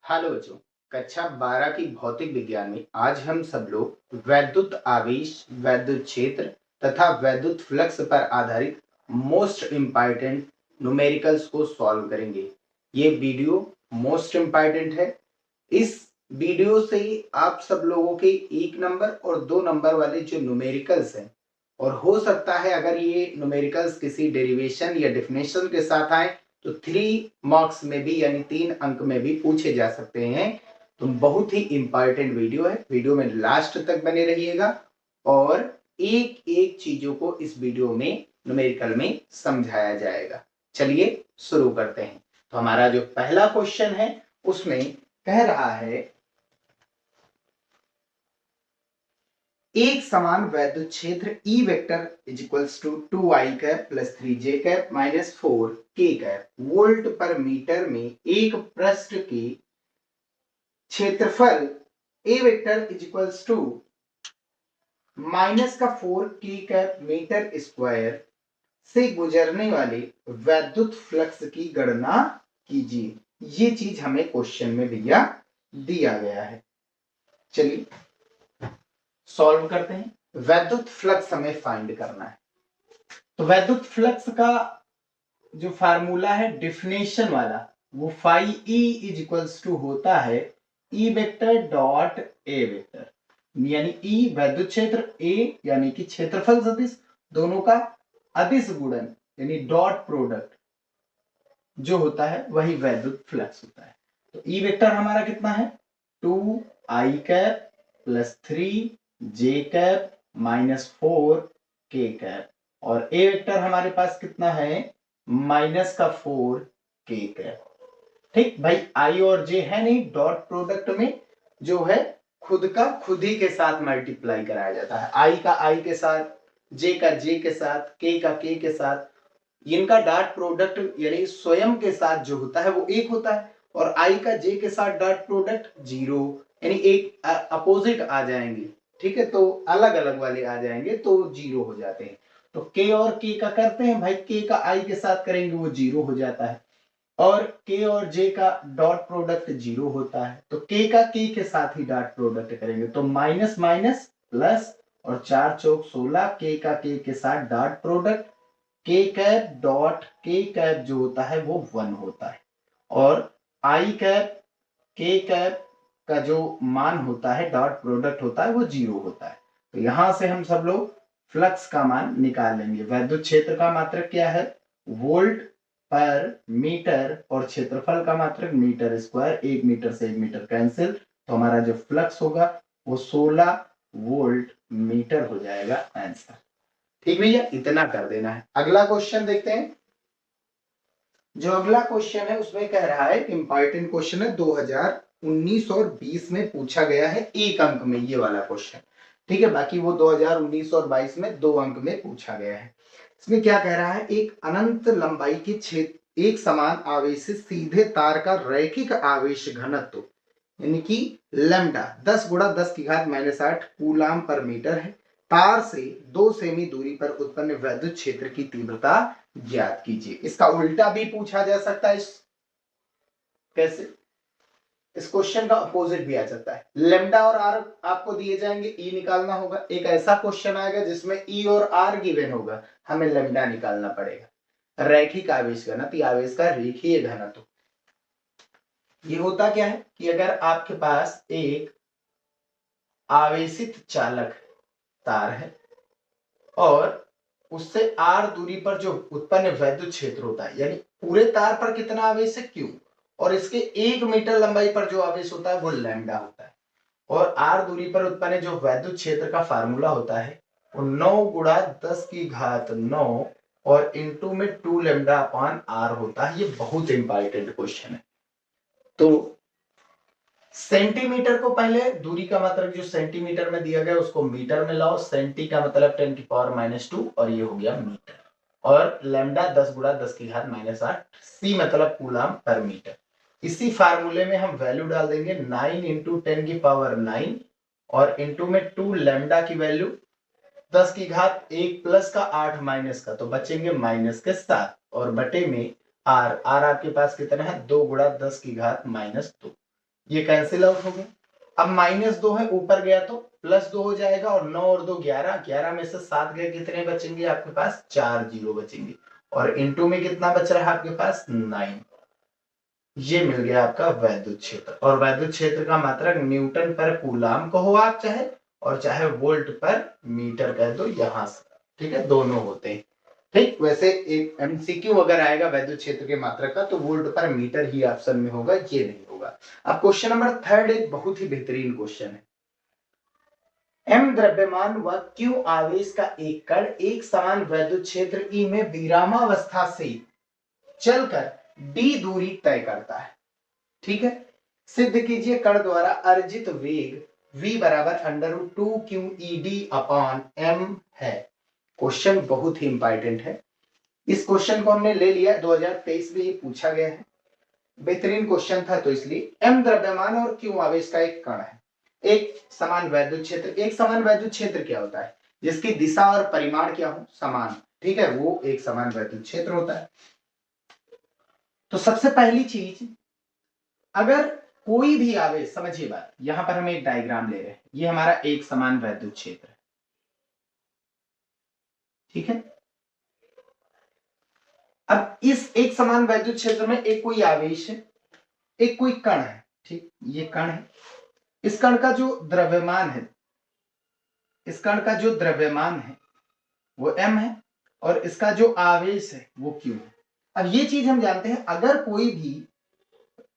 Hello बच्चों, कक्षा 12 की भौतिक विज्ञान में आज हम सब लोग वैद्युत आवेश, वैद्युत क्षेत्र तथा वैद्युत फ्लक्स पर आधारित मोस्ट इम्पॉर्टेंट न्यूमेरिकल्स को सॉल्व करेंगे। ये वीडियो मोस्ट इम्पॉर्टेंट है। इस वीडियो से आप सब लोगों के 1 नंबर और 2 नंबर वाले जो न्यूमेरिकल्स हैं, और हो सकता है अगर ये न्यूमेरिकल्स किसी डेरिवेशन या डेफिनेशन के साथ आए तो 3 मार्क्स में भी यानी 3 अंक में भी पूछे जा सकते हैं। तो बहुत ही इंपॉर्टेंट वीडियो है। वीडियो में लास्ट तक बने रहिएगा और एक एक चीजों को इस वीडियो में न्यूमेरिकल में समझाया जाएगा। चलिए शुरू करते हैं। तो हमारा जो पहला क्वेश्चन है उसमें कह रहा है एक समान वैद्युत क्षेत्र E vector is equals to 2i cap plus 3j cap minus 4k cap volt पर मीटर में एक पृष्ठ के क्षेत्रफल A vector is equals to minus का 4k कैप मीटर स्क्वायर से गुजरने वाले वैद्युत फ्लक्स की गणना कीजिए। ये चीज हमें क्वेश्चन में भैया दिया गया है। चलिए सॉल्व करते हैं। वैद्युत फ्लक्स हमें फाइंड करना है। तो वैद्युत फ्लक्स का जो फार्मूला है डेफिनेशन वाला वो phi E is equals to होता है E vector dot A vector, यानी ई वैद्युत क्षेत्र, ए यानी कि क्षेत्रफल सदिश, दोनों का अदिश गुणन यानी डॉट प्रोडक्ट जो होता है वही वैद्युत फ्लक्स होता है। तो ई वेक्टर हमारा कितना है 2i cap plus 3j cap minus 4k cap, और ए वेक्टर हमारे पास कितना है माइनस का 4k कैप। ठीक भाई, आई और जे है नहीं, डॉट प्रोडक्ट में जो है खुद का खुद ही के साथ मल्टीप्लाई कराया जाता है। आई का आई के साथ, जे का जे के साथ, के का के के साथ, इनका डॉट प्रोडक्ट यानी स्वयं के साथ जो होता है वो एक होता है, और आई का जे के साथ डॉट प्रोडक्ट 0 यानी एक अपोजिट आ जाएंगे। ठीक है, तो अलग अलग वाले आ जाएंगे तो 0 हो जाते हैं। तो के और के का करते हैं भाई, के का आई के साथ करेंगे वो 0 हो जाता है, और के और जे का डॉट प्रोडक्ट 0 होता है। तो के का के के साथ ही डॉट प्रोडक्ट करेंगे तो माइनस माइनस प्लस, और 4 चौक 16, के का के के साथ डॉट प्रोडक्ट के कैप डॉट के कैप जो होता है वो 1 होता है, और आई कैप के कैप का जो मान होता है डॉट प्रोडक्ट होता है वो 0 होता है। तो यहां से हम सब लोग फ्लक्स का मान निकाल लेंगे। वैद्युत क्षेत्र का मात्रक क्या है वोल्ट पर मीटर, और क्षेत्रफल का मात्रक मीटर स्क्वायर, 1 मीटर से 1 मीटर कैंसिल, तो हमारा जो फ्लक्स होगा वो 16 वोल्ट मीटर हो जाएगा आंसर। ठीक भैया, इतना कर देना है। अगला क्वेश्चन देखते हैं। जो अगला क्वेश्चन है उसमें कह रहा है इंपॉर्टेंट क्वेश्चन है, 2019 और 20 में पूछा गया है 1 अंक में ये वाला क्वेश्चन। ठीक है, बाकी वो 2019 और 22 में 2 अंक में पूछा गया है। इसमें क्या कह रहा है, एक अनंत लंबाई के क्षेत्र एक समान आवेशित सीधे तार का रैखिक आवेश घनत्व यानी कि लैम्डा 10 गुणा 10 की घात -8 कूलाम पर मीटर है। तार से 2 सेमी दूरी पर उत्पन्न वैद्युत क्षेत्र की तीव्रता ज्ञात कीजिए। इसका उल्टा भी पूछा जा सकता है। कैसे? इस क्वेश्चन का अपोजिट भी आ सकता है। लेमडा और आर आपको दिए जाएंगे, ई निकालना होगा। एक ऐसा क्वेश्चन आएगा जिसमें ई और आर गिवन होगा, हमें लेमडा निकालना पड़ेगा। रैखिक आवेश घनत्व, आवेश का रेखीय घनत्व। ये होता क्या है कि अगर आपके पास एक आवेशित चालक तार है और उससे आर दूरी पर जो उत्पन्न वैद्युत क्षेत्र होता है, यानी पूरे तार पर कितना आवेश है क्यू, और इसके 1 मीटर लंबाई पर जो आवेश होता है वो लैम्डा होता है, और आर दूरी पर उत्पन्न जो वैद्युत क्षेत्र का फार्मूला होता है वो 9 गुणा 10 की घात 9 और इंटू में 2 लैम्डा अपॉन आर होता है। ये बहुत इंपॉर्टेंट क्वेश्चन है। तो सेंटीमीटर को पहले, दूरी का मतलब जो सेंटीमीटर में दिया गया उसको मीटर में लाओ, सेंटी का मतलब 10 की पावर -2 और ये हो गया मीटर, और लैम्डा 10 गुणा 10 की घात -8, सी मतलब कूलाम पर मीटर। इसी फार्मूले में हम वैल्यू डाल देंगे 9 इंटू 10 की पावर 9 और इंटू में 2 लैम्डा की वैल्यू 10 की घात 1 प्लस का 8 माइनस का, तो बचेंगे माइनस के 7, और बटे में आर, आर आपके पास कितना है 2 गुणा 10 की घात -2। ये कैंसिल आउट हो गया। अब -2 है, ऊपर गया तो +2 हो जाएगा, और 9 और 2 11, 11 में से 7 गए, कितने बचेंगे आपके पास? 4 जीरो बचेंगे, और इनटू में कितना बच रहा है आपके पास? 9। ये मिल गया आपका वैद्युत क्षेत्र, और वैद्युत क्षेत्र का मात्रक न्यूटन पर कूलाम कहो आप चाहे, और चाहे वोल्ट पर मीटर कह दो यहां से, ठीक है, दोनों होते हैं। ठीक, वैसे एक एमसीक्यू अगर आएगा वैद्युत क्षेत्र के मात्रक का तो वोल्ट पर मीटर ही ऑप्शन में होगा, ये नहीं होगा। अब क्वेश्चन नंबर 3 एक बहुत ही बेहतरीन क्वेश्चन है। एम द्रव्यमान व क्यू आवेश का एक कण एक समान वैद्युत क्षेत्र ई में विरामावस्था से चलकर डी दूरी तय करता है। ठीक है, सिद्ध कीजिए कण द्वारा अर्जित वेग v बराबर √2qEd/m है। क्वेश्चन बहुत ही इंपॉर्टेंट है। इस क्वेश्चन को हमने ले लिया, 2023 में ये पूछा गया है, बेहतरीन क्वेश्चन था, तो इसलिए m द्रव्यमान और q आवेश का एक कण है, एक समान वैद्युत क्षेत्र। एक समान वैद्युत क्षेत्र क्या होता है? जिसकी दिशा और परिमाण क्या हो? समान, ठीक है, वो एक समान वैद्युत क्षेत्र होता है। तो सबसे पहली चीज, अगर कोई भी आवेश, समझिए बात, यहां पर हम एक डायग्राम ले रहे हैं, ये हमारा एक समान वैद्युत क्षेत्र है, ठीक है। अब इस एक समान वैद्युत क्षेत्र में एक कोई आवेश है, एक कोई कण है, ठीक, ये कण है। इस कण का जो द्रव्यमान है, इस कण का जो द्रव्यमान है वो m है, और इसका जो आवेश है वो q है। अब ये चीज हम जानते हैं, अगर कोई भी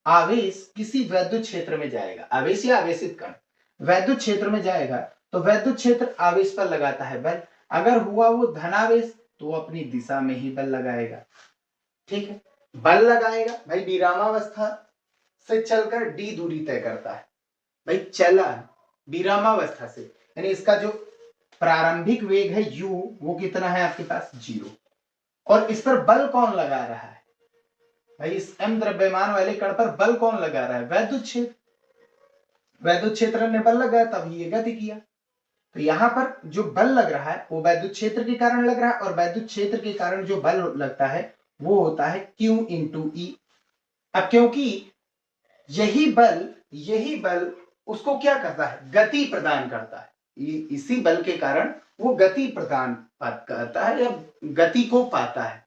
आवेश किसी वैद्युत क्षेत्र में जाएगा, आवेश या आवेशित कण वैद्युत क्षेत्र में जाएगा, तो वैद्युत क्षेत्र आवेश पर लगाता है बल। अगर हुआ वो धनावेश तो वो अपनी दिशा में ही बल लगाएगा, ठीक है, बल लगाएगा भाई, विरामावस्था से चलकर डी दूरी तय करता है। भाई चला विरामावस्था से, यानी इसका जो प्रारंभिक वेग है u, वो कितना है आपके पास? 0। और इस पर बल कौन लगा रहा है? भाई इस m द्रव्यमान वाले कण पर बल कौन लगा रहा है? वैद्युत क्षेत्र। वैद्युत क्षेत्र ने बल लगाया, तभी ये गति किया। तो यहां पर जो बल लग रहा है वो वैद्युत क्षेत्र के कारण लग रहा है, और वैद्युत क्षेत्र के कारण जो बल लगता है वो होता है Q इंटू ई। अब क्योंकि यही बल उसको क्या करता है? गति प्रदान करता है। इसी बल के कारण वो गति प्रदान करता है, या गति को पाता है।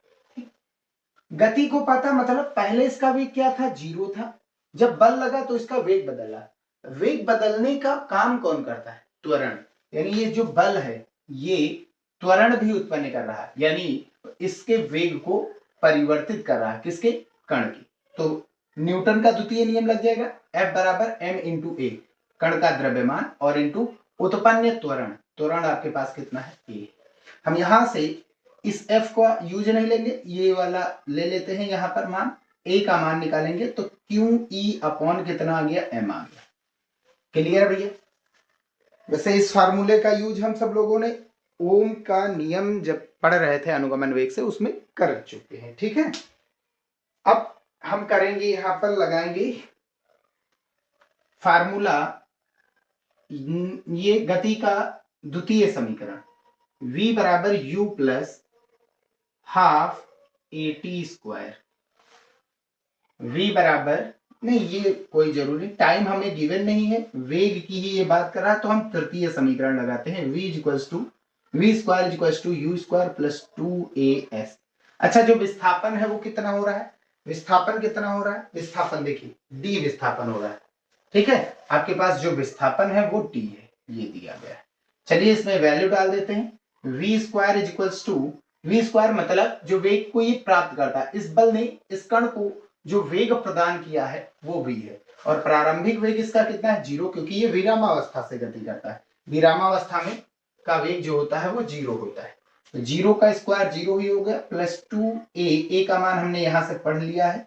गति को पाता मतलब पहले इसका वेग क्या था? 0 था, जब बल लगा तो इसका वेग बदला। वेग बदलने का काम कौन करता है? त्वरण। यानी ये जो बल है ये त्वरण भी उत्पन्न कर रहा है, यानी इसके वेग को परिवर्तित कर रहा है, किसके? कण की। तो न्यूटन का द्वितीय नियम लग जाएगा, F बराबर m इंटू ए, कण का द्रव्यमान, और इंटू उत्पन्न त्वरण। त्वरण आपके पास कितना है? a। हम यहां से इस F को यूज नहीं लेंगे, ये वाला ले लेते हैं, यहां पर मान a का मान निकालेंगे तो QE अपॉन कितना आ गया? m आ गया। क्लियर भैया? वैसे इस फार्मूले का यूज हम सब लोगों ने ओम का नियम जब पढ़ रहे थे अनुगमन वेग से, उसमें कर चुके हैं, ठीक है। अब हम करेंगे, यहां पर लगाएंगे फार्मूला, ये गति का द्वितीय समीकरण, v बराबर u plus half AT²। v बराबर, नहीं ये कोई जरूरी, टाइम हमें गिवन नहीं है, वेग की ही ये बात कर रहा है, तो हम तृतीय समीकरण लगाते हैं, v equals to u² plus 2as। अच्छा, जो विस्थापन है वो कितना हो रहा है? विस्थापन कितना हो रहा है? विस्थापन देखिए d विस्थापन हो रहा है, ठीक है। आपके पास जो विस्थापन है वो d है, ये दिया गया है। चलिए इसमें वैल्यू डाल देते हैं, v² मतलब जो वेग को ये प्राप्त करता है, इस बल ने इस कण को जो वेग प्रदान किया है वो v है, और प्रारंभिक वेग इसका कितना है? 0, क्योंकि ये विरामावस्था से गति करता है। विरामावस्था में का वेग जो होता है वो 0 होता है, तो 0 का स्क्वायर 0 ही हो गया, प्लस 2a का मान हमने यहां से पढ़ लिया है,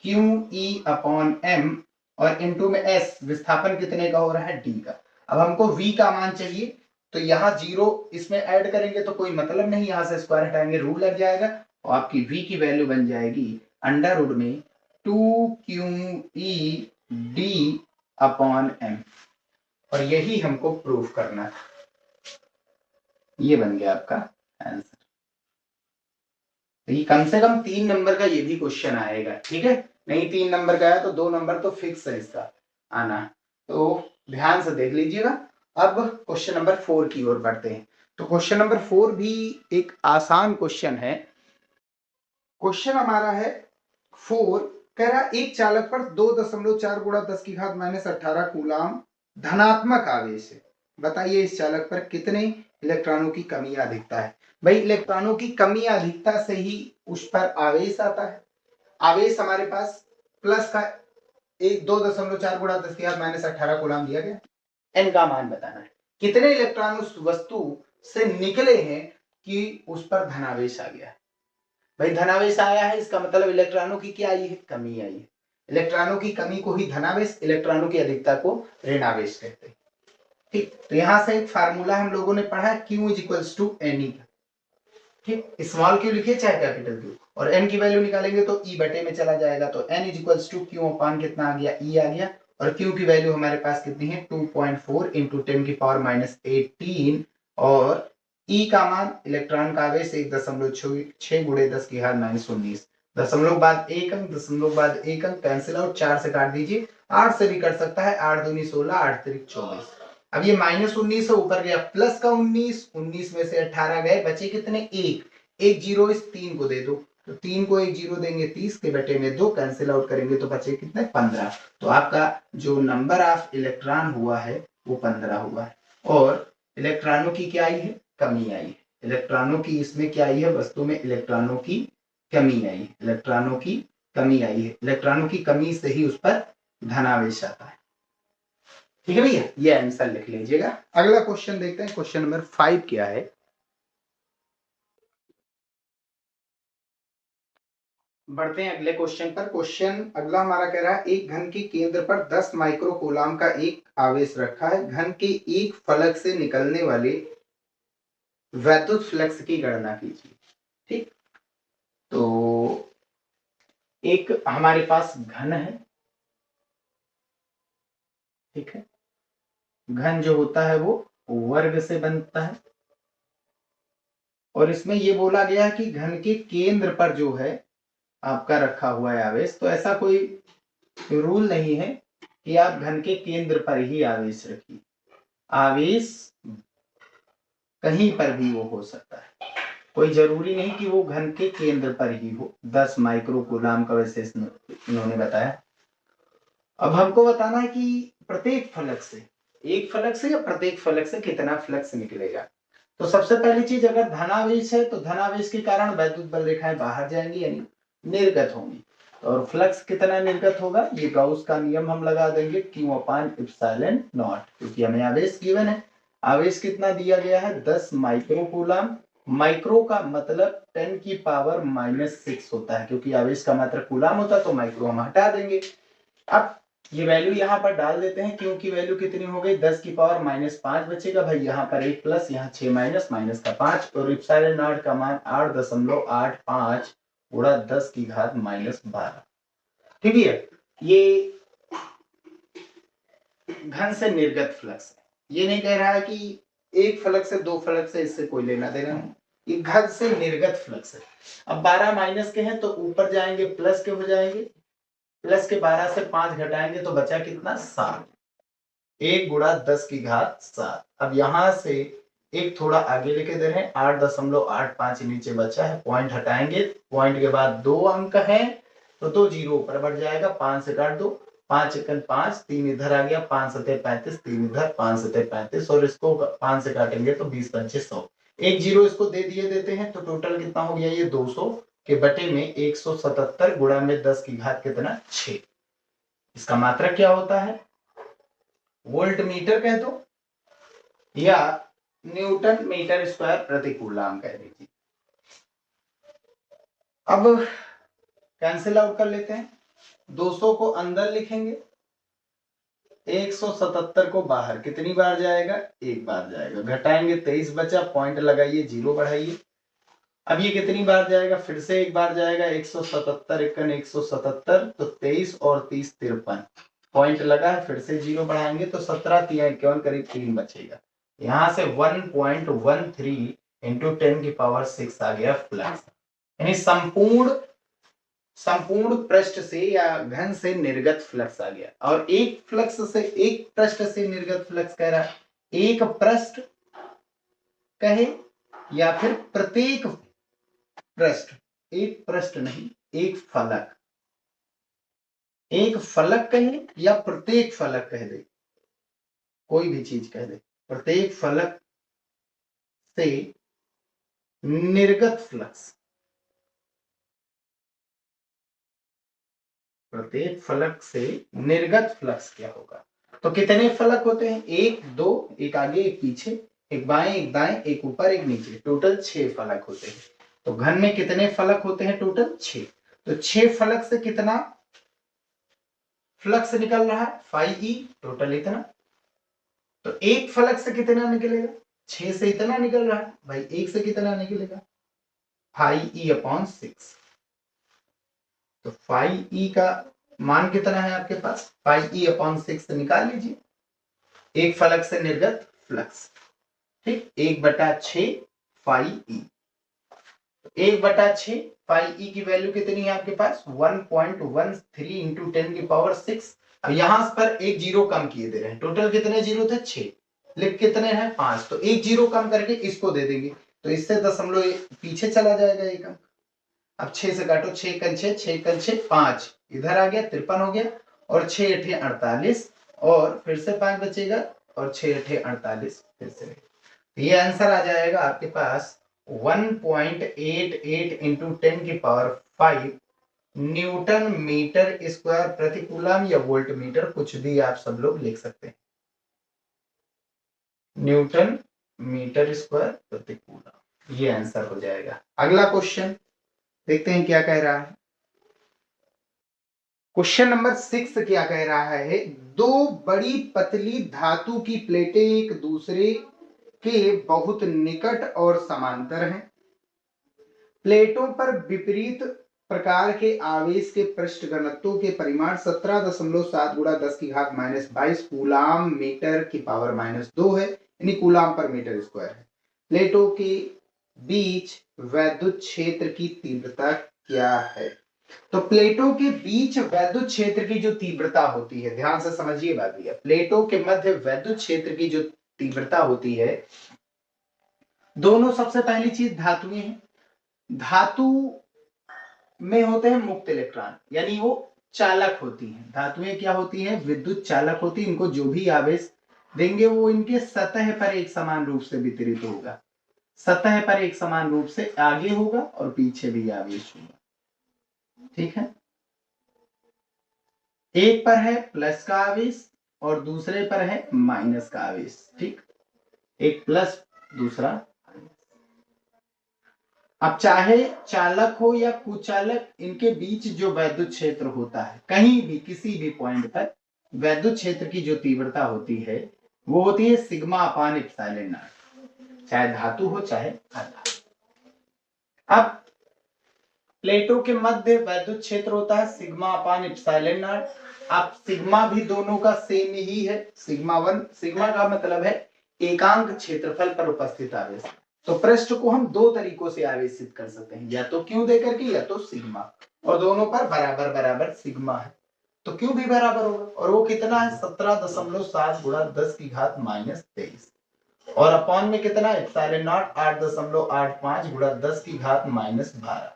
QE अपॉन m, और इंटू में s, विस्थापन कितने का हो रहा है? d का। अब हमको v का मान चाहिए, तो यहाँ 0 इसमें ऐड करेंगे तो कोई मतलब नहीं, यहां से स्क्वायर हटाएंगे रूल लग जाएगा, और आपकी v की वैल्यू बन जाएगी अंडर रूट में 2QEd अपॉन m, और यही हमको प्रूफ करना था। ये बन गया आपका आंसर। ये कम से कम 3 नंबर का ये भी क्वेश्चन आएगा, ठीक है। नहीं 3 नंबर का आया तो 2 नंबर तो फिक्स है इसका। आना। तो ध्यान से देख लीजिएगा। अब क्वेश्चन नंबर 4 की ओर बढ़ते हैं। तो क्वेश्चन नंबर 4 भी एक आसान क्वेश्चन है। क्वेश्चन हमारा है 4, कह रहा एक चालक पर 2.4 गुणा 10 की घात -18 कूलाम धनात्मक आवेश है। बताइए इस चालक पर कितने इलेक्ट्रॉनों की कमी या अधिकता है। भाई इलेक्ट्रॉनों की कमी या अधिकता से ही उस पर आवेश आता है। आवेश हमारे पास प्लस का 2.4 गुणा 10 की घात -18 कूलाम दिया गया। एन का मान बताना है। कितने इलेक्ट्रॉन उस वस्तु से निकले हैं कि उस पर धनावेश आ गया है। भाई धनावेश आया है, इसका मतलब इलेक्ट्रॉनों की क्या आई है, कमी आई है। इलेक्ट्रॉनों की कमी को ही धनावेश, इलेक्ट्रॉनों की अधिकता को ऋणावेश कहते हैं। ठीक, तो यहां से एक फार्मूला हम लोगों ने पढ़ा है, Q is equals to N. ठीक, स्मॉल क्यू लिखिए चाहे कैपिटल क्यू, और एन की वैल्यू निकालेंगे तो ई बटे में चला जाएगा। तो N is equals to Q upon कितना आ गया, ई आ गया। और क्यू की वैल्यू हमारे पास कितनी है, 2.4 इंटू 10 की पावर -18। और ई का मान इलेक्ट्रॉन का आवेश 1.6 गुणे 10 की घात -19। दशमलव बाद एक अंक, दशमलव बाद एक अंक, कैंसिल आउट, 4 से काट दीजिए। 8 से भी कर सकता है, 8 दूनी 16, 8 तिरिक 24। अब ये -19 से ऊपर गया प्लस का 19, 19 में से 18 गए, बचे कितने, एक जीरो इस 3 को दे दो। तो 3 को एक जीरो देंगे, 30 के बटे में 2, कैंसिल आउट करेंगे तो बचे कितने, 15। तो आपका जो नंबर ऑफ इलेक्ट्रॉन हुआ है वो 15 हुआ है। और इलेक्ट्रॉनों की क्या आई है, कमी आई है। इलेक्ट्रॉनों की इसमें क्या आई है, वस्तु में इलेक्ट्रॉनों की कमी आई है। इलेक्ट्रॉनों की कमी आई है। इलेक्ट्रॉनों की कमी से ही उस पर धनावेश आता है। ठीक है भैया, ये आंसर लिख लीजिएगा। अगला क्वेश्चन देखते हैं, क्वेश्चन नंबर 5 क्या है। बढ़ते हैं अगले क्वेश्चन पर। क्वेश्चन अगला हमारा कह रहा है एक घन के केंद्र पर 10 माइक्रो कूलाम का एक आवेश रखा है। घन के एक फलक से निकलने वाले वैद्युत फ्लक्स की गणना कीजिए। ठीक, तो एक हमारे पास घन है। ठीक है, घन जो होता है वो वर्ग से बनता है। और इसमें ये बोला गया है कि घन के केंद्र पर जो है आपका रखा हुआ है आवेश। तो ऐसा कोई रूल नहीं है कि आप घन के केंद्र पर ही आवेश रखिए। आवेश कहीं पर भी वो हो सकता है, कोई जरूरी नहीं कि वो घन के केंद्र पर ही हो। 10 माइक्रो कूलाम का वैसे इन्होंने बताया। अब हमको बताना है कि प्रत्येक फलक से, एक फलक से या प्रत्येक फलक से कितना फ्लक्स निकलेगा। तो सबसे पहली चीज, अगर धनावेश है तो धनावेश के कारण वैद्युत बल रेखाएं बाहर जाएंगी यानी निर्गत होंगी। और फ्लक्स कितना निर्गत होगा, ये गाउस का नियम हम लगा देंगे, Q अपान एप्सिलॉन नॉट, क्योंकि हमें आवेश गिवन है। आवेश कितना दिया गया है, 10 माइक्रो कूलाम। माइक्रो का मतलब 10 की पावर -6 होता है, क्योंकि आवेश का मात्रा कूलाम होता है तो माइक्रो हम हटा देंगे। अब ये वैल्यू यहाँ पर डाल देते हैं। क्यू की वैल्यू कितनी हो गई, 10 की पावर -5 बचेगा। भाई यहाँ पर 1 प्लस, यहाँ 6 माइनस, माइनस का 5। और एप्सिलॉन नॉट का मान 8.85 गुणा 10 की घात -12। ठीक है, ये घन से निर्गत फ्लक्स है। ये नहीं कह रहा है कि एक फलक से दो फलक से, इससे कोई लेना देना नहीं। ये घन से निर्गत फ्लक्स है। अब 12 माइनस के हैं तो ऊपर जाएंगे प्लस के हो जाएंगे। प्लस के 12 से 5 घटाएंगे तो बचा कितना, 7। 1 गुणा 10 की घात 7। अब यहां से एक थोड़ा आगे लेके दे रहे हैं, 8.85 नीचे बचा है, पॉइंट हटाएंगे। पॉइंट के बाद 2 अंक है तो 2 जीरो ऊपर बढ़ जाएगा, 5 से काट दो, 5 एकन 5, 3 इधर आ गया, 5 सते 35, 3 इधर, 5 सते 35। और इसको 5 से काटेंगे तो 20 पंचे 100। एक जीरो इसको दे दिए देते हैं तो टोटल कितना हो गया, ये 200 के बटे में 177 गुणा में 10 की घात कितना, 6। इसका मात्रक क्या होता है, वोल्ट मीटर कह दो या न्यूटन मीटर स्क्वायर प्रति कूलाम कह दीजिए। अब कैंसिल आउट कर लेते हैं। 200 को अंदर लिखेंगे, 177 को बाहर, कितनी बार जाएगा, एक बार जाएगा। घटाएंगे 23 बचा, पॉइंट लगाइए, जीरो बढ़ाइए। अब ये कितनी बार जाएगा, फिर से एक बार जाएगा, 177 एकन 177, तो 23 और 30 53, पॉइंट लगा है, फिर से जीरो बढ़ाएंगे तो 17 3 51 करीब 3 बचेगा। यहां से 1.13 इंटू 10 की पावर 6 आ गया फ्लक्स। यानी संपूर्ण संपूर्ण पृष्ठ से या घन से निर्गत फ्लक्स आ गया, और एक पृष्ठ से निर्गत फ्लक्स कह रहा है, एक पृष्ठ कहे या फिर प्रत्येक पृष्ठ, एक पृष्ठ नहीं, एक फलक, एक फलक कहे या प्रत्येक फलक कह दे, कोई भी चीज कह दे, प्रत्येक फलक से निर्गत फ्लक्स, प्रत्येक फलक से निर्गत फ्लक्स क्या होगा। तो कितने फलक होते हैं, एक दो, एक आगे एक पीछे, एक बाएं एक दाएं, एक ऊपर एक नीचे, टोटल 6 फलक होते हैं। तो घन में कितने फलक होते हैं, टोटल 6। तो 6 फलक से कितना फ्लक्स निकल रहा है, 5e, टोटल इतना। तो एक फलक से कितना निकलेगा, 6 से इतना निकल रहा है भाई, एक से कितना निकलेगा, 5e/6। तो 5e का मान कितना है आपके पास, 5e/6 निकाल लीजिए, एक फलक से निर्गत फ्लक्स, ठीक, 1/6 5e, 1/6 5e की वैल्यू कितनी है आपके पास, 1.13 इंटू 10⁻6। अब यहां पर एक जीरो कम किए दे रहे हैं, टोटल कितने जीरो थे, 6, लिख कितने हैं, 5, तो एक जीरो कम करके इसको दे देंगे, तो इससे दशमलव पीछे चला जाएगा एक अंक। अब 6 से काटो, 6 × 6, 6 × 6 5, इधर आ गया 53 हो गया, और 6 × 8 = 48, और फिर से 5 बचेगा, और 6 × 8 = 48, फिर से ये आंसर आ जाएगा आपके पास 1.88 इंटू 10⁵ न्यूटन मीटर स्क्वायर प्रति कूलम, या वोल्ट मीटर, कुछ भी आप सब लोग लिख सकते हैं, न्यूटन मीटर स्क्वायर प्रति कूलम, ये आंसर हो जाएगा। अगला क्वेश्चन देखते हैं क्या कह रहा है। क्वेश्चन नंबर 6 क्या कह रहा है, दो बड़ी पतली धातु की प्लेटें एक दूसरे के बहुत निकट और समांतर हैं। प्लेटों पर विपरीत प्रकार के आवेश के पृष्ठ घनत्वों के परिमाण 17.7 × 10⁻22 कूलाम मीटर की पावर -2 है, यानी कूलाम पर मीटर स्क्वायर है। प्लेटों के बीच वैद्युत क्षेत्र की तीव्रता क्या है। तो प्लेटों के बीच वैद्युत क्षेत्र की जो तीव्रता होती है, ध्यान से समझिए बात भैया, प्लेटों के मध्य वैद्युत क्षेत्र की जो तीव्रता होती है, दोनों सबसे पहली चीज धातुएं हैं, धातु में होते हैं मुक्त इलेक्ट्रॉन, यानी वो चालक होती हैं। धातुएं क्या होती हैं, विद्युत चालक होती हैं, इनको जो भी आवेश देंगे वो इनके सतह पर एक समान रूप से वितरित होगा, सतह पर एक समान रूप से आगे होगा और पीछे भी आवेश होगा, ठीक है। एक पर है प्लस का आवेश और दूसरे पर है माइनस का आवेश, ठीक, एक प्लस दूसरा। अब चाहे चालक हो या कुचालक, इनके बीच जो वैद्युत क्षेत्र होता है, कहीं भी किसी भी पॉइंट पर वैद्युत क्षेत्र की जो तीव्रता होती है वो होती है σ/ε0, चाहे धातु हो चाहे अधातु। अब प्लेटों के मध्य वैद्युत क्षेत्र होता है σ/ε0। अब सिग्मा भी दोनों का सेम ही है, σ1, सिग्मा का मतलब है एकांक क्षेत्रफल पर उपस्थित आवेश। तो पृष्ठ को हम दो तरीकों से आवेशित कर सकते हैं, या तो क्यू दे करके या तो सिग्मा, और दोनों पर बराबर बराबर सिग्मा है, तो क्यू भी बराबर होगा, और वो कितना है 17.7 × 10⁻23, और अपॉन में कितना है ε0 8.85 × 10⁻12।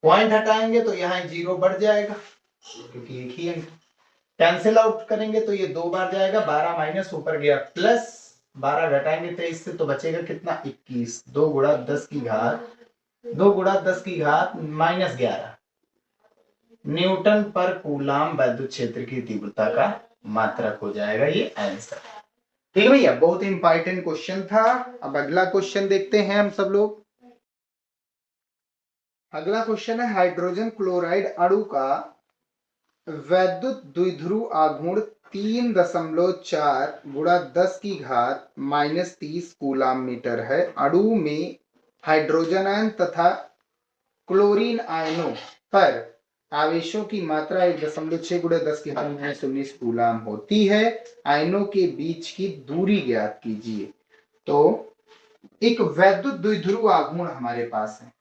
पॉइंट हटाएंगे तो यहाँ जीरो बढ़ जाएगा क्योंकि एक ही अंक, कैंसिल आउट करेंगे तो ये 2 बार जाएगा, 12 माइनस ऊपर गया प्लस, 12 घटाएंगे 23 से तो बचेगा कितना 21, 2 × 10⁻11 न्यूटन पर कूलाम वैद्युत क्षेत्र की तीव्रता का मात्रक हो जाएगा ये आंसर। ठीक है भैया, बहुत इंपॉर्टेंट क्वेश्चन था। अब अगला क्वेश्चन देखते हैं हम सब लोग। अगला क्वेश्चन है हाइड्रोजन क्लोराइड अणु का वैद्युत द्विध्रुव आघूर्ण 3.4 × 10⁻−30 कूलाम मीटर है। अणु में हाइड्रोजन आयन तथा क्लोरीन आयनों पर आवेशों की मात्रा 1.6 × 10⁻−19 कूलाम होती है। आयनों के बीच की दूरी ज्ञात कीजिए। तो एक वैद्युत द्विध्रुव आघूर्ण हमारे पास है,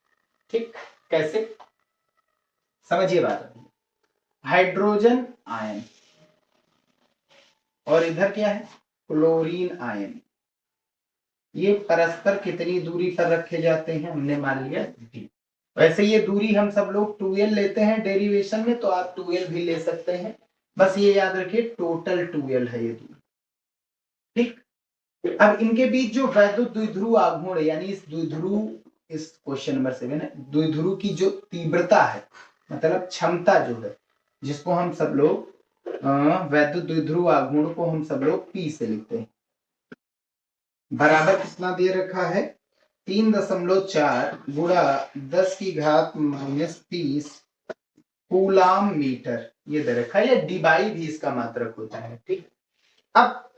ठीक, कैसे, समझिए बात। हाइड्रोजन आयन और इधर क्या है, क्लोरीन आयन, ये परस्पर कितनी दूरी पर रखे जाते हैं, हमने मान लिया d। वैसे ये दूरी हम सब लोग 2l लेते हैं डेरिवेशन में, तो आप 2l भी ले सकते हैं, बस ये याद रखिए टोटल 2l है ये दूरी। ठीक, अब इनके बीच जो वैद्युत द्विध्रुव आघूर्ण यानी इस द्विध्रुव, इस क्वेश्चन नंबर 7 है, द्विध्रुव की जो तीव्रता है, मतलब क्षमता जो है, जिसको हम सब लोग वैद्युत द्विध्रुव आघूर्ण को हम सब लोग P से लिखते हैं, बराबर कितना दे रखा है, 3.4 गुणा 10⁻⁻30 कूलाम मीटर, ये दे रखा है, या डिबाई भी इसका मात्रक होता है। ठीक, अब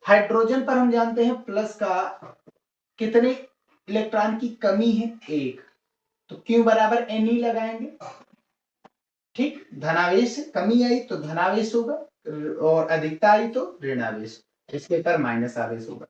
हाइड्रोजन पर हम जानते हैं प्लस का कितने इलेक्ट्रॉन की कमी है, 1, तो Q बराबर Ne लगाएंगे। ठीक, धनावेश कमी आई तो धनावेश होगा और अधिकता आई तो ऋणावेश, इसके पर माइनस आवेश होगा।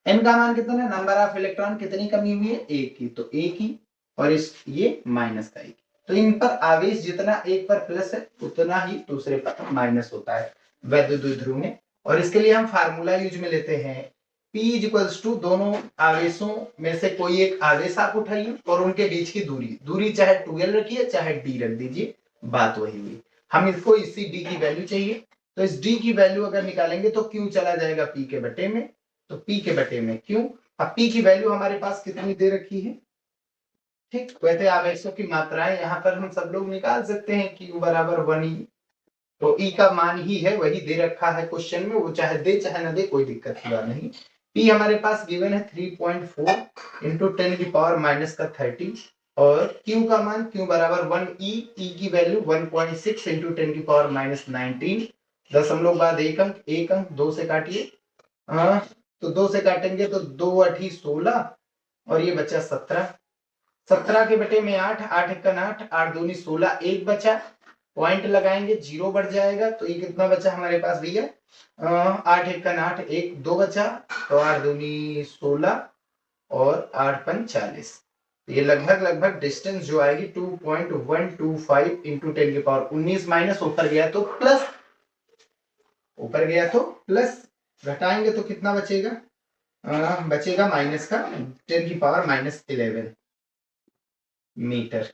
n का मान कितना है, नंबर ऑफ इलेक्ट्रॉन कितनी कमी हुई है, 1 की, तो 1 की, और इस ये माइनस का 1, तो इन पर आवेश जितना एक पर प्लस है उतना ही दूसरे पर माइनस होता है वैद्युत द्विध्रुव में। और इसके लिए हम फार्मूला यूज में लेते हैं P इक्वल्स टू दोनों आवेशों में से कोई एक आवेश आप उठाइए और उनके बीच की दूरी, दूरी चाहे 2l रखिए चाहे d रख दीजिए, बात वही हुई। हम इसको इसी d की वैल्यू चाहिए, तो इस d की वैल्यू अगर निकालेंगे तो Q चला जाएगा P के बटे में, तो P के बटे में Q। अब P की वैल्यू हमारे पास कितनी दे रखी है, ठीक, वैसे आवेशों की मात्राएं यहाँ पर हम सब लोग निकाल सकते हैं, Q बराबर 1E, तो E का मान ही है वही दे रखा है क्वेश्चन में, वो चाहे दे चाहे न दे कोई दिक्कत की बात नहीं। P हमारे पास गिवन है 3.4 इंटू 10⁻⁻30 और Q का मान Q बराबर 1E, E की वैल्यू 1.6 इंटू 10⁻⁻19, दशमलव बाद एक अंक 2 से काटिए, तो 2 से काटेंगे तो 2 8 16 और ये बचा 17, 17 के बटे में 8, 8 1 8, 8 2 16, 1 बचा, पॉइंट लगाएंगे 0 बढ़ जाएगा, तो ये कितना बचा हमारे पास भैया, 8 1 8, 1 2 बचा, तो 8 2 16 और 8 5 40, ये लगभग डिस्टेंस जो आएगी 2.125 इंटू 10⁻19 माइनस ऊपर गया तो प्लस, ऊपर गया तो प्लस, घटाएंगे तो कितना बचेगा, बचेगा माइनस का 10⁻⁻11 मीटर।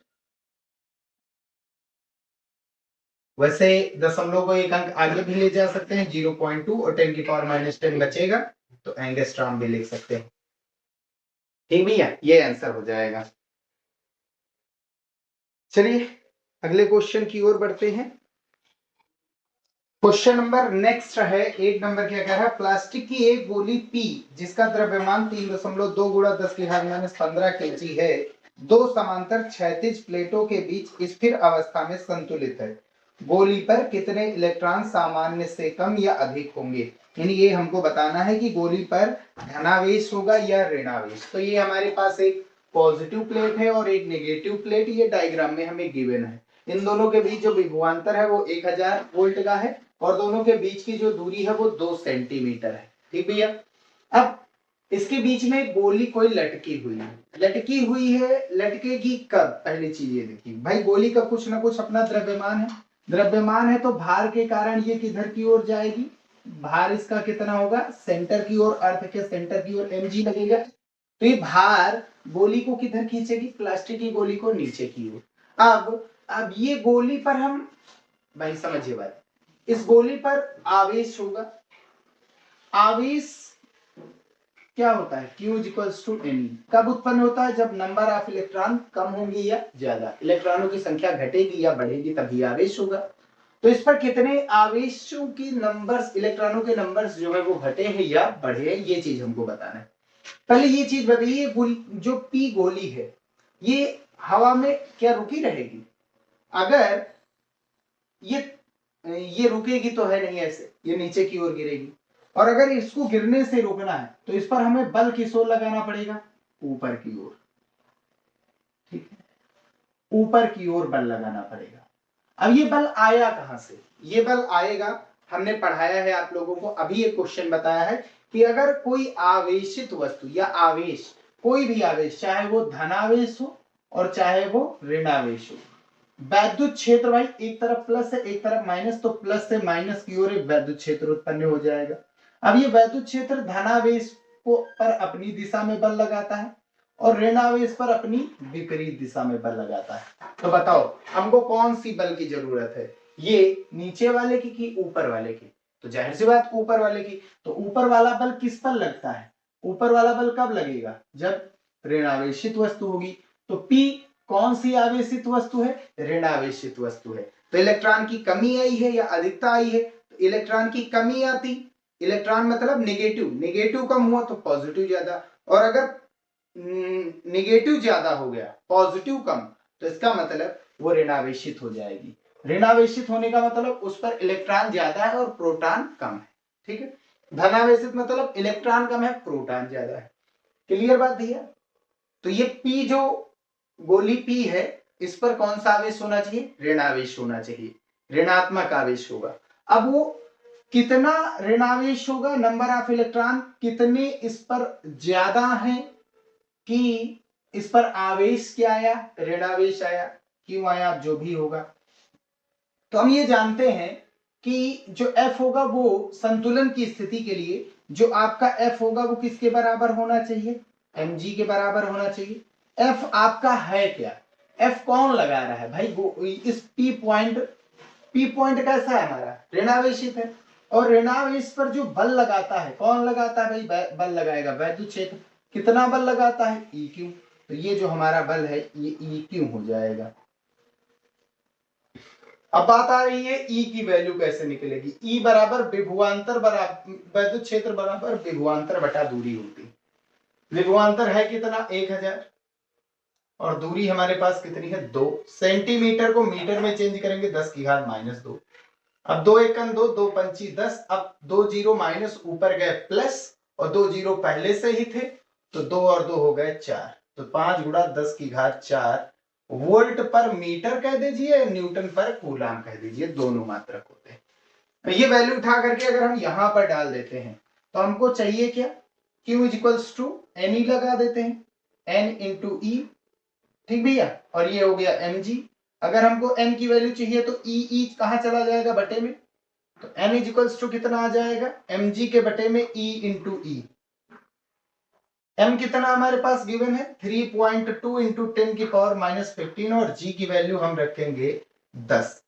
वैसे दशमलव को एक अंक आगे भी ले जा सकते हैं, 0.2 और 10⁻⁻10 बचेगा तो एंगस्ट्रॉम भी लिख सकते हैं। ठीक भैया, ये आंसर हो जाएगा। चलिए अगले क्वेश्चन की ओर बढ़ते हैं। क्वेश्चन नंबर नेक्स्ट है 8 नंबर, क्या कह रहा है, प्लास्टिक की एक गोली P जिसका द्रव्यमान 3.2 गुणा 10⁻⁻15 kg है, दो समांतर क्षैतिज प्लेटों के बीच स्थिर अवस्था में संतुलित है, गोली पर कितने इलेक्ट्रॉन सामान्य से कम या अधिक होंगे, यानी ये हमको बताना है कि गोली पर धनावेश होगा या ऋणावेश। तो ये हमारे पास एक पॉजिटिव प्लेट है और एक नेगेटिव प्लेट, ये डायग्राम में हमें गिवन है। इन दोनों के बीच जो विभवांतर है वो 1000 वोल्ट का है और दोनों के बीच की जो दूरी है वो 2 सेंटीमीटर है। ठीक भैया, अब इसके बीच में गोली कोई लटकी हुई है, लटकेगी कब, पहली चीज ये देखिए भाई, गोली का कुछ ना कुछ अपना द्रव्यमान है तो भार के कारण ये किधर की ओर जाएगी, भार इसका कितना होगा, सेंटर की ओर, अर्थ के सेंटर की ओर mg लगेगा, तो ये भार गोली को किधर खींचेगी, प्लास्टिक की गोली को नीचे की ओर। अब ये गोली पर हम, भाई समझिए बात, इस गोली पर आवेश होगा, आवेश क्या होता है, Q इक्वल्स टू Ne, कब उत्पन्न होता है, जब नंबर ऑफ इलेक्ट्रॉन कम होंगे या ज्यादा, इलेक्ट्रॉनों की संख्या घटेगी या बढ़ेगी तभी आवेश होगा। तो इस पर कितने आवेशों की नंबर्स, इलेक्ट्रॉनों के नंबर्स जो है वो घटे हैं या बढ़े हैं, ये चीज हमको बताना है। पहले ये चीज बताइए, जो P गोली है ये हवा में क्या रुकी रहेगी, अगर ये रुकेगी तो है नहीं, ऐसे ये नीचे की ओर गिरेगी, और अगर इसको गिरने से रोकना है तो इस पर हमें बल किस ओर लगाना पड़ेगा, ऊपर की ओर। ठीक है, ऊपर की ओर बल लगाना पड़ेगा। अब ये बल आया कहां से, ये बल आएगा, हमने पढ़ाया है आप लोगों को, अभी एक क्वेश्चन बताया है कि अगर कोई आवेशित वस्तु या आवेश, कोई भी आवेश, चाहे वो धनावेश हो और चाहे वो ऋणावेश हो, वैद्युत क्षेत्र भाई एक तरफ प्लस है एक तरफ माइनस, तो प्लस से माइनस की ओर एक वैद्युत क्षेत्र उत्पन्न हो जाएगा। अब ये वैद्युत क्षेत्र धनावेश को पर अपनी दिशा में बल लगाता है और ऋणावेश पर अपनी विपरीत दिशा में बल लगाता है। तो बताओ हमको कौन सी बल की जरूरत है, ये नीचे वाले की कि ऊपर वाले की? तो जाहिर सी बात ऊपर वाले की। तो ऊपर वाला बल किस पर लगता है? ऊपर वाला बल कब लगेगा? जब ऋणावेशित वस्तु होगी। तो P कौन सी आवेशित वस्तु है? ऋणावेशित वस्तु है। तो इलेक्ट्रॉन की कमी आई है या अधिकता आई है? तो इलेक्ट्रॉन की कमी आती, इलेक्ट्रॉन मतलब नेगेटिव, नेगेटिव कम हुआ तो पॉजिटिव ज्यादा, और अगर नेगेटिव ज्यादा हो गया पॉजिटिव कम, तो इसका मतलब वो ऋणावेशित हो जाएगी। ऋणावेशित होने का मतलब उस पर इलेक्ट्रॉन ज्यादा है और प्रोटॉन कम है। ठीक है, धनावेशित मतलब इलेक्ट्रॉन कम है प्रोटॉन ज्यादा है। क्लियर बात भैया? तो ये P जो गोली P है इस पर कौन सा आवेश होना चाहिए? ऋणावेश होना चाहिए, ऋणात्मक आवेश होगा। अब वो कितना ऋणावेश होगा, नंबर ऑफ इलेक्ट्रॉन कितने इस पर ज्यादा है कि इस पर आवेश क्या आया? ऋणावेश आया। क्यों आया? जो भी होगा। तो हम ये जानते हैं कि जो F होगा वो संतुलन की स्थिति के लिए जो आपका F होगा वो किसके बराबर होना चाहिए? mg के बराबर होना चाहिए। F आपका है क्या? F कौन लगा रहा है भाई? वो इस P पॉइंट कैसा है हमारा? ऋणावेशित है। और ऋणावेश पर जो बल लगाता है, कौन लगाता है भाई? बल लगाएगा वैद्युत क्षेत्र। कितना बल लगाता है? EQ। तो ये जो हमारा बल है ये EQ हो जाएगा। अब बात आ रही है E की वैल्यू कैसे निकलेगी? E बराबर विभवांतर बराबर वैद्युत क्षेत्र बराबर विभवांतर बटा दूरी होती है। विभवांतर है कितना? 1000, और दूरी हमारे पास कितनी है? 2 सेंटीमीटर को मीटर में चेंज करेंगे 10 की घात -2। अब 2 एकम 2, 2 पंची 10। अब 2 जीरो माइनस ऊपर गए प्लस, और 2 जीरो पहले से ही थे तो 2 और 2 हो गए 4। तो 5 गुणा 10 की घात 4 वोल्ट पर मीटर कह दीजिए, न्यूटन पर कूलाम कह दीजिए, दोनों मात्रक होते हैं। तो ये वैल्यू उठा करके अगर हम यहां पर डाल देते हैं तो हमको चाहिए क्या? Q इक्वल्स टू NE लगा देते हैं, N इंटू E। ठीक भैया, और ये हो गया mg। अगर हमको n की वैल्यू चाहिए तो E कहां चला जाएगा? बटे में। तो n इक्वल्स टू कितना आ जाएगा? mg के बटे में E इंटू E। m कितना हमारे पास गिवन है? 3.2 इंटू 10 की पावर -15, और g की वैल्यू हम रखेंगे 10,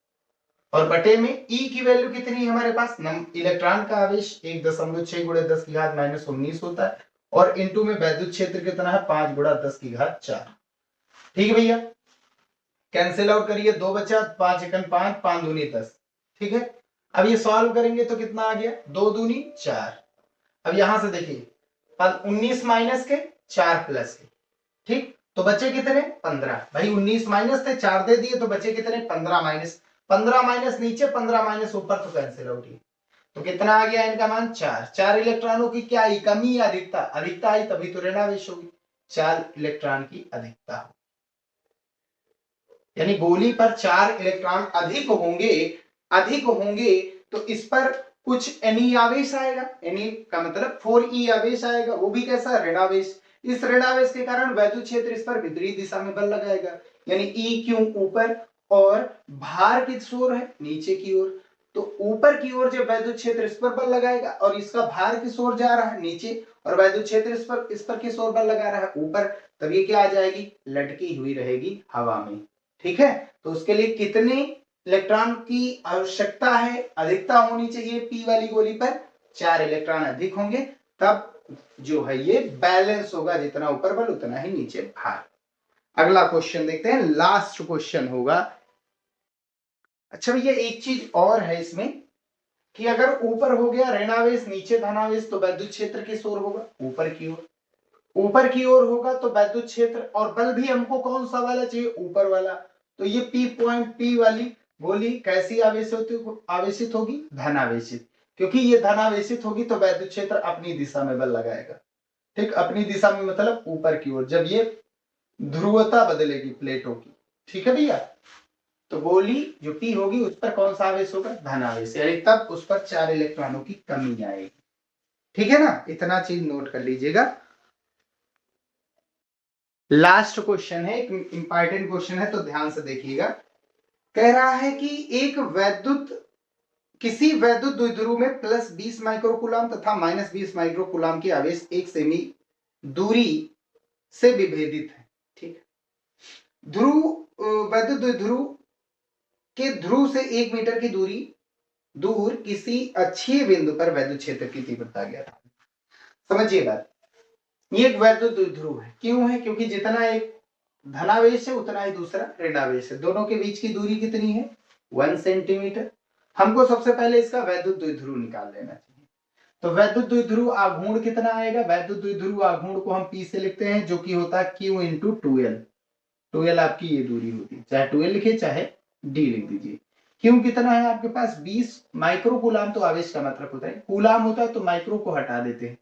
और बटे में E की वैल्यू कितनी है हमारे पास? इलेक्ट्रॉन का आवेश 1.6 गुणे 10 की घात -19 होता है, और इंटू में वैद्युत क्षेत्र कितना है? 5 गुणा 10 की घात 4। ठीक है भैया, कैंसिल आउट करिए, 2 बचा, 5 एकम 5, 5 दूनी 10। ठीक है, अब ये सॉल्व करेंगे तो कितना आ गया? 2 दूनी 4। अब यहां से देखिए 19 माइनस के 4 प्लस के, ठीक, तो बचे कितने? 15। भाई 19 माइनस थे 4 दे दिए तो बचे कितने? 15 माइनस, 15 माइनस नीचे 15 माइनस ऊपर, तो कैंसिल आउट ही। तो कितना आ गया इनका मान? 4। 4 इलेक्ट्रॉनों की क्या आई? कमी या अधिकता? अधिकता आई तभी तो ऋणावेश होगी। 4 इलेक्ट्रॉन की अधिकता हो, यानी गोली पर 4 इलेक्ट्रॉन अधिक होंगे, अधिक होंगे तो इस पर कुछ Ne आवेश आएगा। Ne का मतलब 4E आवेश आएगा, वो भी कैसा? ऋणावेश। इस ऋणावेश के कारण वैद्युत क्षेत्र इस पर विपरीत दिशा में बल लगाएगा, यानी EQ ऊपर और भार किस ओर है? नीचे की ओर। तो ऊपर की ओर जब वैद्युत क्षेत्र इस पर बल लगाएगा और इसका भार किस ओर जा रहा है? नीचे, और वैद्युत क्षेत्र इस पर किस ओर बल लगा रहा है? ऊपर। तब ये क्या आ जाएगी? लटकी हुई रहेगी हवा में। ठीक है, तो उसके लिए कितने इलेक्ट्रॉन की आवश्यकता है? अधिकता होनी चाहिए P वाली गोली पर 4 इलेक्ट्रॉन अधिक होंगे, तब जो है ये बैलेंस होगा, जितना ऊपर बल उतना ही नीचे भार। अगला क्वेश्चन देखते हैं, लास्ट क्वेश्चन होगा। अच्छा भैया एक चीज और है इसमें कि अगर ऊपर हो गया ऋणावेश नीचे धनावेश तो वैद्युत क्षेत्र किस ओर होगा? ऊपर की ओर। ऊपर की ओर होगा तो वैद्युत क्षेत्र, और बल भी हमको कौन सा वाला चाहिए? ऊपर वाला। तो ये P वाली गोली कैसी आवेशित होगी? धनावेशित। क्योंकि ये धनावेशित होगी तो वैद्युत क्षेत्र अपनी दिशा में बल लगाएगा। ठीक, अपनी दिशा में मतलब ऊपर की ओर, जब ये ध्रुवता बदलेगी प्लेटों की। ठीक है भैया, तो गोली जो P होगी उस पर कौन सा आवेश होगा? धनावेश, यानी तब उस पर 4 इलेक्ट्रॉनों की कमी आएगी। ठीक है ना, इतना चीज नोट कर लीजिएगा। लास्ट क्वेश्चन है, एक इंपॉर्टेंट क्वेश्चन है तो ध्यान से देखिएगा। कह रहा है कि एक वैद्युत किसी वैद्युत द्विध्रुव में +20 माइक्रोकूलाम तथा -20 माइक्रोकूलाम के आवेश एक सेमी दूरी से विभेदित है। ठीक, वैद्युत द्विध्रुव के ध्रुव से 1 मीटर की दूर किसी अक्षीय बिंदु पर वैद्युत क्षेत्र की तीव्रता ज्ञात है। समझिए बात, ये एक वैद्युत द्विध्रुव है। क्यों है? क्योंकि जितना एक धनावेश है उतना ही दूसरा ऋणावेश है। दोनों के बीच की दूरी कितनी है? 1 सेंटीमीटर। हमको सबसे पहले इसका वैद्युत द्विध्रुव निकाल लेना चाहिए। तो वैद्युत द्विध्रुव आघूर्ण कितना आएगा? वैद्युत द्विध्रुव आघूर्ण को हम P से लिखते हैं, जो कि होता है Q × 2L। 2L आपकी ये दूरी होती है, चाहे 2L लिखे चाहे D लिख दीजिए। क्यों कितना है आपके पास? 20 माइक्रोकूलाम। तो आवेश का मतलब होता है, कूलाम होता है तो माइक्रो को हटा देते हैं,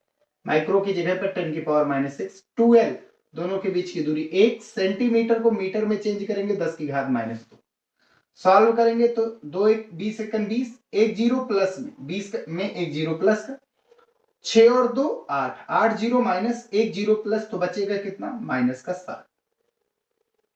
माइक्रो की जगह पर 10⁻⁻⁶। 2L दोनों के बीच की दूरी, 1 सेंटीमीटर को मीटर में चेंज करेंगे 10⁻²। सॉल्व करेंगे तो 2 1 20 सेकंड 20, 1 0 प्लस में 20 में 1 0 प्लस का 6 और 2 8, 8 0 माइनस 1 0 प्लस, तो बचेगा कितना? -7।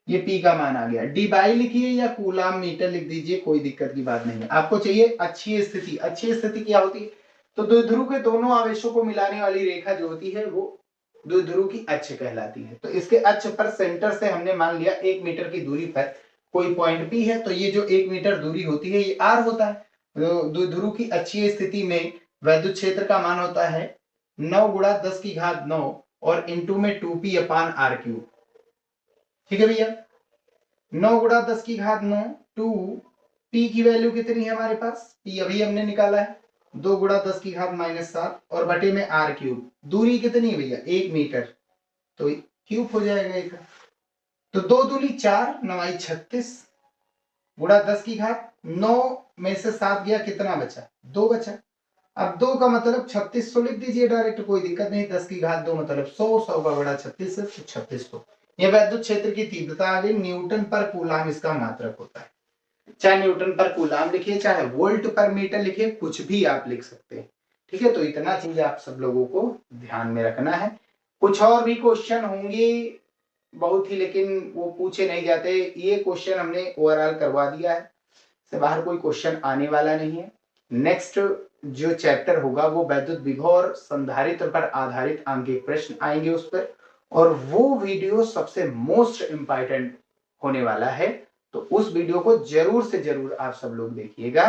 ये P का मान आ गया। डी बाई लिखिए या कूलाम मीटर लिख दीजिए, कोई दिक्कत की बात नहीं है। आपको चाहिए अक्षीय स्थिति। अक्षीय स्थिति क्या होती है? तो द्विध्रुव के दोनों आवेशों को मिलाने वाली रेखा जो होती है वो द्विध्रुव की अक्ष कहलाती है। तो इसके अक्ष पर सेंटर से हमने मान लिया 1 मीटर की दूरी पर कोई पॉइंट P है, तो ये जो 1 मीटर दूरी होती है ये R होता है। तो द्विध्रुव की अक्षीय स्थिति में वैद्युत क्षेत्र का मान होता है 9 × 10⁹ और इंटू में 2P/R³। ठीक है भैया, 9 × 10⁹ 2, P की वैल्यू कितनी है हमारे पास? P अभी हमने निकाला है 2 × 10⁻⁻⁷ और बटे में R³। दूरी कितनी है भैया? 1 मीटर, तो क्यूब हो जाएगा एक। तो 2 दूनी 4, 9 36 गुणा 10⁻9 में से 7 गया, कितना बचा? 2 बचा। अब 2 का मतलब 36 तो लिख दीजिए डायरेक्ट, कोई दिक्कत नहीं। 10⁻2 मतलब 100, 100 का बड़ा 36 है, 36 तो यह वैद्युत क्षेत्र की तीव्रता आ गई। न्यूटन पर कूलाम इसका मात्रक होता है। चाहे न्यूटन पर कूलाम लिखिए, चाहे वोल्ट पर मीटर लिखिए, कुछ भी आप लिख सकते हैं। ठीक है, तो इतना चीज आप सब लोगों को ध्यान में रखना है। कुछ और भी क्वेश्चन होंगे बहुत ही, लेकिन वो पूछे नहीं जाते। ये क्वेश्चन हमने ओवरऑल करवा दिया है, से बाहर कोई क्वेश्चन आने वाला नहीं है। नेक्स्ट जो चैप्टर होगा वो वैद्युत विभव और संधारित्र पर आधारित आंकिक प्रश्न आएंगे उस पर, और वो वीडियो सबसे मोस्ट इंपॉर्टेंट होने वाला है। तो उस वीडियो को जरूर से जरूर आप सब लोग देखिएगा।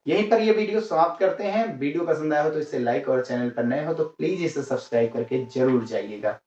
यहीं पर ये वीडियो समाप्त करते हैं। वीडियो पसंद आया हो तो इसे लाइक और चैनल पर नए हो तो प्लीज इसे सब्सक्राइब करके जरूर जाइएगा।